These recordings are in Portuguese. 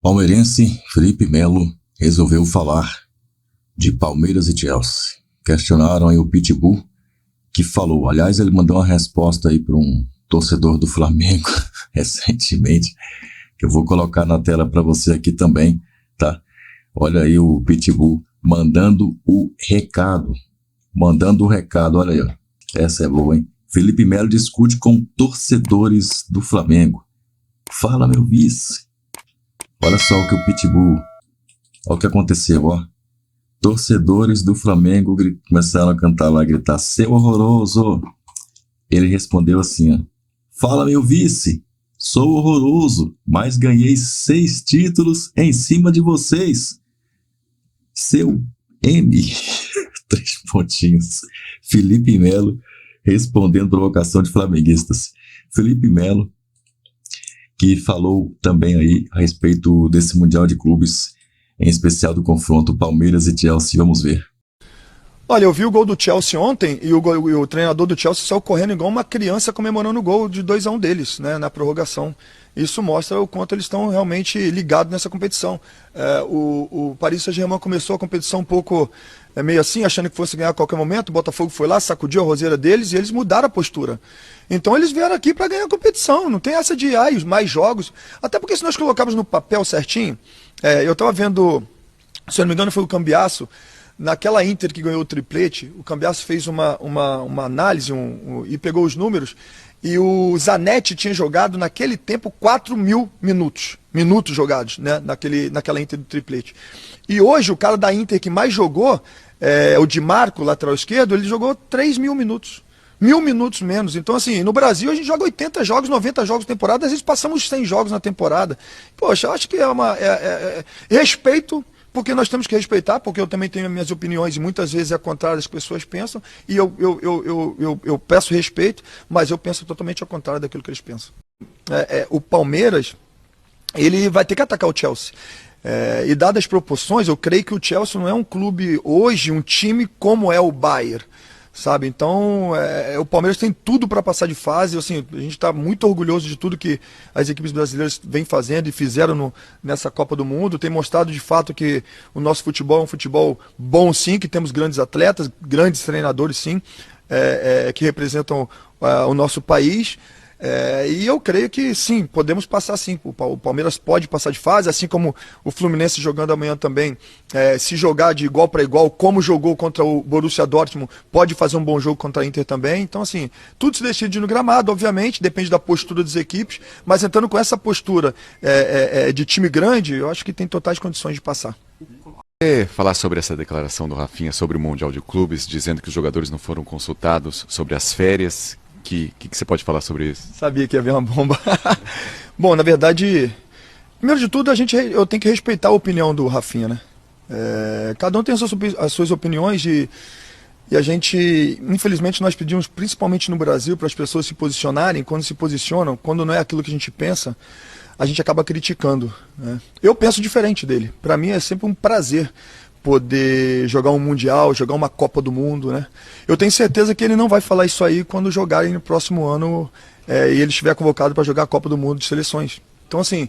Palmeirense Felipe Melo resolveu falar de Palmeiras e Chelsea. Questionaram aí o Pitbull, que falou. Aliás, ele mandou uma resposta aí para um torcedor do Flamengo recentemente, que eu vou colocar na tela para você aqui também, tá? Olha aí o Pitbull mandando o recado. Olha aí, ó. Essa é boa, hein? Felipe Melo discute com torcedores do Flamengo. Fala, meu vice. Olha só o que o Pitbull... Olha o que aconteceu, ó. Torcedores do Flamengo começaram a cantar lá, gritar, seu horroroso. Ele respondeu assim, ó. Fala, meu vice. Sou horroroso, mas ganhei 6 títulos em cima de vocês. Seu M. 3 pontinhos. Felipe Melo respondendo provocação de flamenguistas. Felipe Melo, que falou também aí a respeito desse Mundial de Clubes, em especial do confronto Palmeiras e Chelsea. Vamos ver. Olha, eu vi o gol do Chelsea ontem e o treinador do Chelsea saiu correndo igual uma criança comemorando o gol de 2-1 deles, né, na prorrogação. Isso mostra o quanto eles estão realmente ligados nessa competição. O Paris Saint-Germain começou a competição um pouco meio assim, achando que fosse ganhar a qualquer momento. O Botafogo foi lá, sacudiu a roseira deles e eles mudaram a postura. Então eles vieram aqui para ganhar a competição. Não tem essa de mais jogos. Até porque se nós colocarmos no papel certinho, eu estava vendo, se eu não me engano foi o Cambiasso, naquela Inter que ganhou o triplete, o Cambiasso fez uma análise e pegou os números, e o Zanetti tinha jogado naquele tempo 4.000 minutos jogados, né, naquela Inter do triplete. E hoje o cara da Inter que mais jogou, o Di Marco, lateral esquerdo, ele jogou 3.000 minutos. 1.000 minutos menos. Então, assim, no Brasil a gente joga 80 jogos, 90 jogos na temporada, às vezes passamos 100 jogos na temporada. Poxa, eu acho que respeito, porque nós temos que respeitar, porque eu também tenho minhas opiniões e muitas vezes é contrário das que as pessoas pensam, e eu peço respeito, mas eu penso totalmente ao contrário daquilo que eles pensam. O Palmeiras, ele vai ter que atacar o Chelsea. E dadas as proporções, eu creio que o Chelsea não é um clube hoje, um time como é o Bayern. Sabe, então o Palmeiras tem tudo para passar de fase. Assim, a gente está muito orgulhoso de tudo que as equipes brasileiras vêm fazendo e fizeram nessa Copa do Mundo. Tem mostrado de fato que o nosso futebol é um futebol bom, sim, que temos grandes atletas, grandes treinadores, sim, que representam o nosso país. E eu creio que sim, podemos passar sim. O Palmeiras pode passar de fase, assim como o Fluminense jogando amanhã também. Se jogar de igual para igual, como jogou contra o Borussia Dortmund, pode fazer um bom jogo contra a Inter também. Então, assim, tudo se decide no gramado, obviamente, depende da postura das equipes, mas entrando com essa postura de time grande, eu acho que tem totais condições de passar. Falar sobre essa declaração do Rafinha sobre o Mundial de Clubes, dizendo que os jogadores não foram consultados sobre as férias. O que você pode falar sobre isso? Sabia que ia haver uma bomba. Bom, na verdade, primeiro de tudo, eu tenho que respeitar a opinião do Rafinha, né? Cada um tem as suas opiniões e a gente, infelizmente, nós pedimos, principalmente no Brasil, para as pessoas se posicionarem. Quando se posicionam, quando não é aquilo que a gente pensa, a gente acaba criticando, né? Eu penso diferente dele. Para mim é sempre um prazer poder jogar um Mundial, jogar uma Copa do Mundo, né? Eu tenho certeza que ele não vai falar isso aí quando jogarem no próximo ano e ele estiver convocado para jogar a Copa do Mundo de seleções. Então, assim,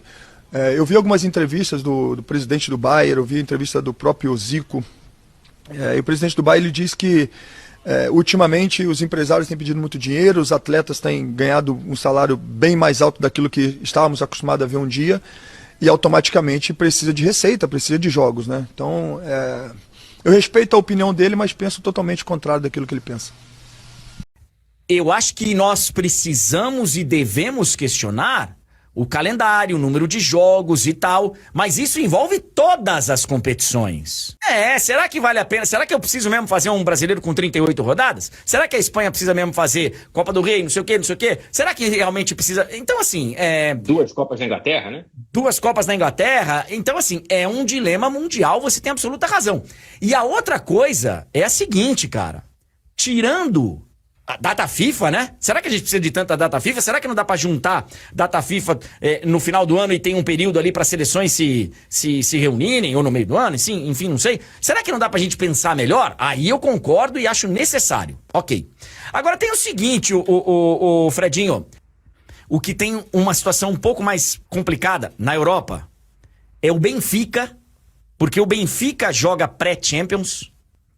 eu vi algumas entrevistas do presidente do Bayern, eu vi a entrevista do próprio Zico, e o presidente do Bayern ele diz que ultimamente os empresários têm pedido muito dinheiro, os atletas têm ganhado um salário bem mais alto daquilo que estávamos acostumados a ver um dia, e automaticamente precisa de receita, precisa de jogos, né? Então, eu respeito a opinião dele, mas penso totalmente contrário daquilo que ele pensa. Eu acho que nós precisamos e devemos questionar o calendário, o número de jogos e tal, mas isso envolve todas as competições. Será que vale a pena? Será que eu preciso mesmo fazer um brasileiro com 38 rodadas? Será que a Espanha precisa mesmo fazer Copa do Rei, não sei o quê, não sei o quê? Será que realmente precisa... Então, assim... 2 Copas na Inglaterra, né? 2 Copas na Inglaterra. Então, assim, é um dilema mundial, você tem absoluta razão. E a outra coisa é a seguinte, cara. Tirando a data FIFA, né? Será que a gente precisa de tanta data FIFA? Será que não dá pra juntar data FIFA no final do ano e tem um período ali para seleções se reunirem, ou no meio do ano, enfim, não sei. Será que não dá pra gente pensar melhor? Aí eu concordo e acho necessário. Ok. Agora tem o seguinte, o Fredinho, o que tem uma situação um pouco mais complicada na Europa é o Benfica, porque o Benfica joga pré-Champions.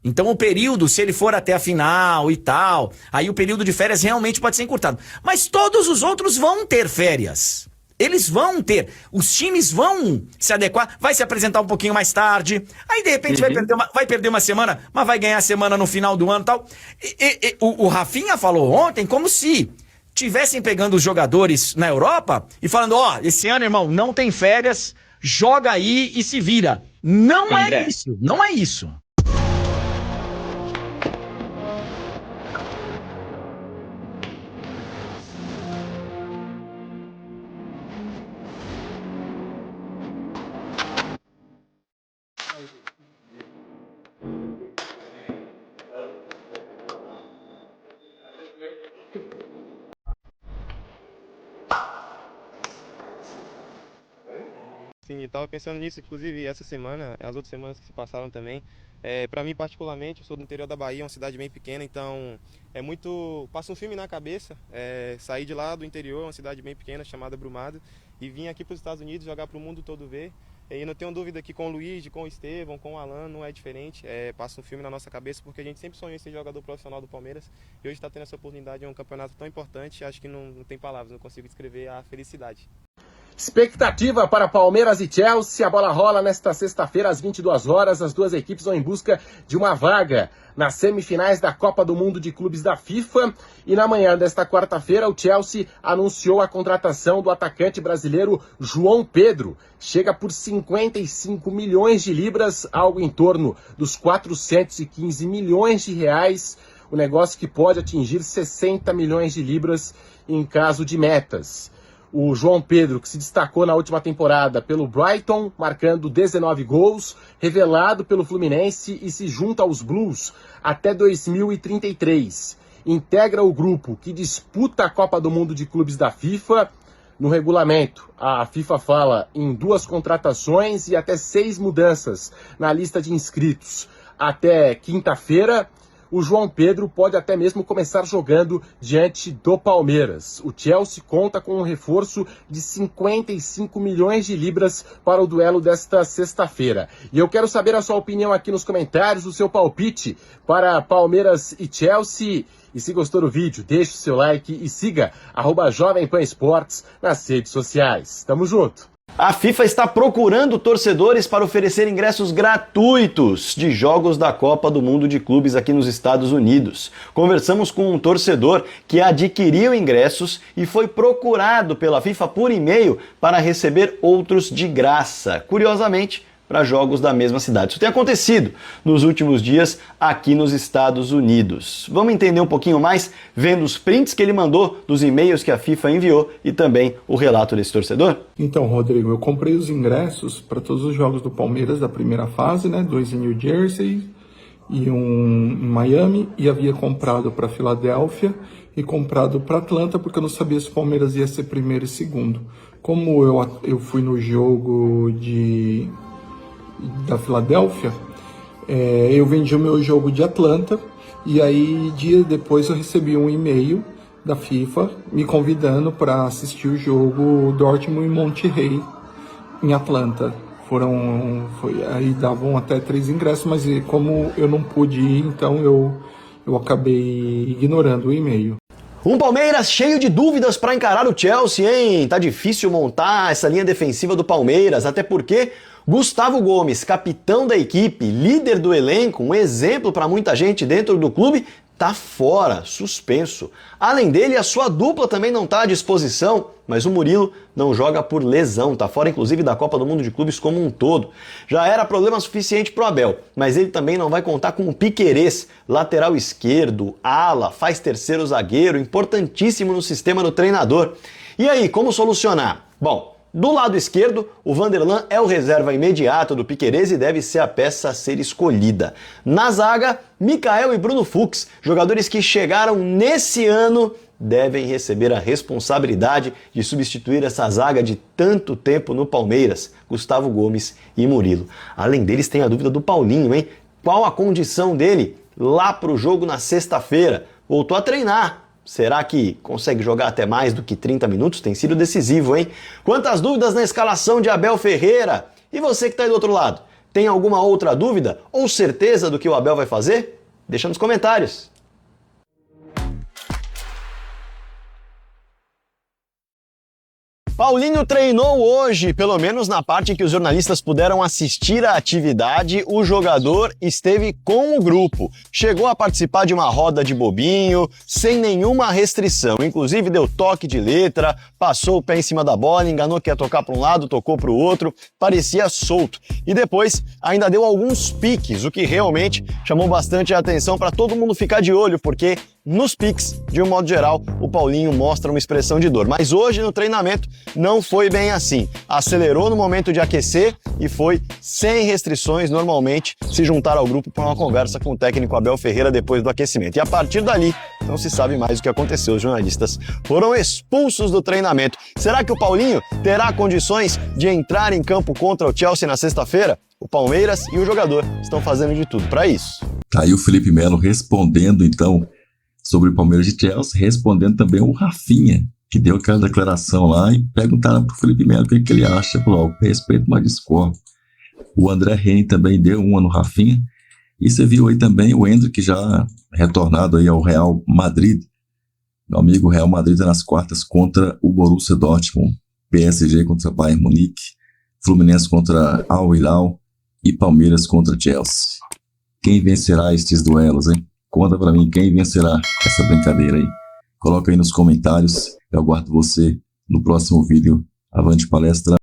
Então o período, se ele for até a final e tal, aí o período de férias realmente pode ser encurtado. Mas todos os outros vão ter férias. Eles vão ter. Os times vão se adequar, vai se apresentar um pouquinho mais tarde. Aí de repente vai perder uma semana, mas vai ganhar a semana no final do ano e tal. O Rafinha falou ontem como se tivessem pegando os jogadores na Europa e falando, esse ano, irmão, não tem férias, joga aí e se vira. Não é isso, não é isso. Sim, eu tava pensando nisso, inclusive essa semana, as outras semanas que se passaram também. Para mim, particularmente, eu sou do interior da Bahia, uma cidade bem pequena, então passa um filme na cabeça. Sair de lá do interior, uma cidade bem pequena chamada Brumado, e vim aqui para os Estados Unidos jogar para o mundo todo ver. E não tenho dúvida que com o Luiz, com o Estevão, com o Alan, não é diferente. Passa um filme na nossa cabeça, porque a gente sempre sonhou em ser jogador profissional do Palmeiras. E hoje está tendo essa oportunidade em um campeonato tão importante, acho que não tem palavras, não consigo descrever a felicidade. Expectativa para Palmeiras e Chelsea. A bola rola nesta sexta-feira às 22 horas. As duas equipes vão em busca de uma vaga nas semifinais da Copa do Mundo de Clubes da FIFA. E na manhã desta quarta-feira, o Chelsea anunciou a contratação do atacante brasileiro João Pedro. Chega por 55 milhões de libras, algo em torno dos 415 milhões de reais. O negócio que pode atingir 60 milhões de libras em caso de metas. O João Pedro, que se destacou na última temporada pelo Brighton, marcando 19 gols, revelado pelo Fluminense e se junta aos Blues até 2033. Integra o grupo que disputa a Copa do Mundo de Clubes da FIFA. No regulamento, a FIFA fala em 2 contratações e até 6 mudanças na lista de inscritos até quinta-feira. O João Pedro pode até mesmo começar jogando diante do Palmeiras. O Chelsea conta com um reforço de 55 milhões de libras para o duelo desta sexta-feira. E eu quero saber a sua opinião aqui nos comentários, o seu palpite para Palmeiras e Chelsea. E se gostou do vídeo, deixe o seu like e siga @Jovem Pan Esportes nas redes sociais. Tamo junto! A FIFA está procurando torcedores para oferecer ingressos gratuitos de jogos da Copa do Mundo de Clubes aqui nos Estados Unidos. Conversamos com um torcedor que adquiriu ingressos e foi procurado pela FIFA por e-mail para receber outros de graça. Curiosamente, para jogos da mesma cidade. Isso tem acontecido nos últimos dias aqui nos Estados Unidos. Vamos entender um pouquinho mais vendo os prints que ele mandou dos e-mails que a FIFA enviou e também o relato desse torcedor? Então, Rodrigo, eu comprei os ingressos para todos os jogos do Palmeiras da primeira fase, né? 2 em New Jersey e um em Miami, e havia comprado para Filadélfia e comprado para Atlanta, porque eu não sabia se o Palmeiras ia ser primeiro e segundo. Como eu fui no jogo da Filadélfia, eu vendi o meu jogo de Atlanta, e aí dia depois eu recebi um e-mail da FIFA me convidando para assistir o jogo Dortmund e Monterrey em Atlanta. Aí davam até 3 ingressos, mas como eu não pude ir, então eu acabei ignorando o e-mail. Um Palmeiras cheio de dúvidas para encarar o Chelsea, hein? Tá difícil montar essa linha defensiva do Palmeiras, até porque Gustavo Gomes, capitão da equipe, líder do elenco, um exemplo para muita gente dentro do clube, tá fora, suspenso. Além dele, a sua dupla também não tá à disposição, mas o Murilo não joga por lesão, tá fora inclusive da Copa do Mundo de Clubes como um todo. Já era problema suficiente pro Abel, mas ele também não vai contar com o Piquerez, lateral esquerdo, ala, faz terceiro zagueiro, importantíssimo no sistema do treinador. E aí, como solucionar? Bom, do lado esquerdo, o Vanderlan é o reserva imediato do Piquerez e deve ser a peça a ser escolhida. Na zaga, Mikael e Bruno Fux, jogadores que chegaram nesse ano, devem receber a responsabilidade de substituir essa zaga de tanto tempo no Palmeiras, Gustavo Gomes e Murilo. Além deles, tem a dúvida do Paulinho, hein? Qual a condição dele lá pro jogo na sexta-feira? Voltou a treinar. Será que consegue jogar até mais do que 30 minutos? Tem sido decisivo, hein? Quantas dúvidas na escalação de Abel Ferreira? E você que está aí do outro lado, tem alguma outra dúvida ou certeza do que o Abel vai fazer? Deixa nos comentários. Paulinho treinou hoje, pelo menos na parte em que os jornalistas puderam assistir à atividade, o jogador esteve com o grupo. Chegou a participar de uma roda de bobinho, sem nenhuma restrição. Inclusive deu toque de letra, passou o pé em cima da bola, enganou que ia tocar para um lado, tocou para o outro, parecia solto. E depois ainda deu alguns piques, o que realmente chamou bastante a atenção para todo mundo ficar de olho, porque nos piques, de um modo geral, o Paulinho mostra uma expressão de dor. Mas hoje no treinamento não foi bem assim. Acelerou no momento de aquecer e foi sem restrições, normalmente, se juntar ao grupo para uma conversa com o técnico Abel Ferreira depois do aquecimento. E a partir dali, não se sabe mais o que aconteceu. Os jornalistas foram expulsos do treinamento. Será que o Paulinho terá condições de entrar em campo contra o Chelsea na sexta-feira? O Palmeiras e o jogador estão fazendo de tudo para isso. Tá aí o Felipe Melo respondendo, então, sobre o Palmeiras e Chelsea, respondendo também o Rafinha, que deu aquela declaração lá, e perguntaram pro Felipe Melo o que ele acha. Falou, respeito, mas discordo. O André Henning também deu uma no Rafinha, e você viu aí também o Endrick já retornado aí ao Real Madrid. Meu amigo, o Real Madrid tá nas quartas contra o Borussia Dortmund, PSG contra Bayern Munique, Fluminense contra Al Hilal e Palmeiras contra Chelsea. Quem vencerá estes duelos, hein? Conta pra mim quem vencerá essa brincadeira aí. Coloca aí nos comentários. Eu aguardo você no próximo vídeo. Avante palestra.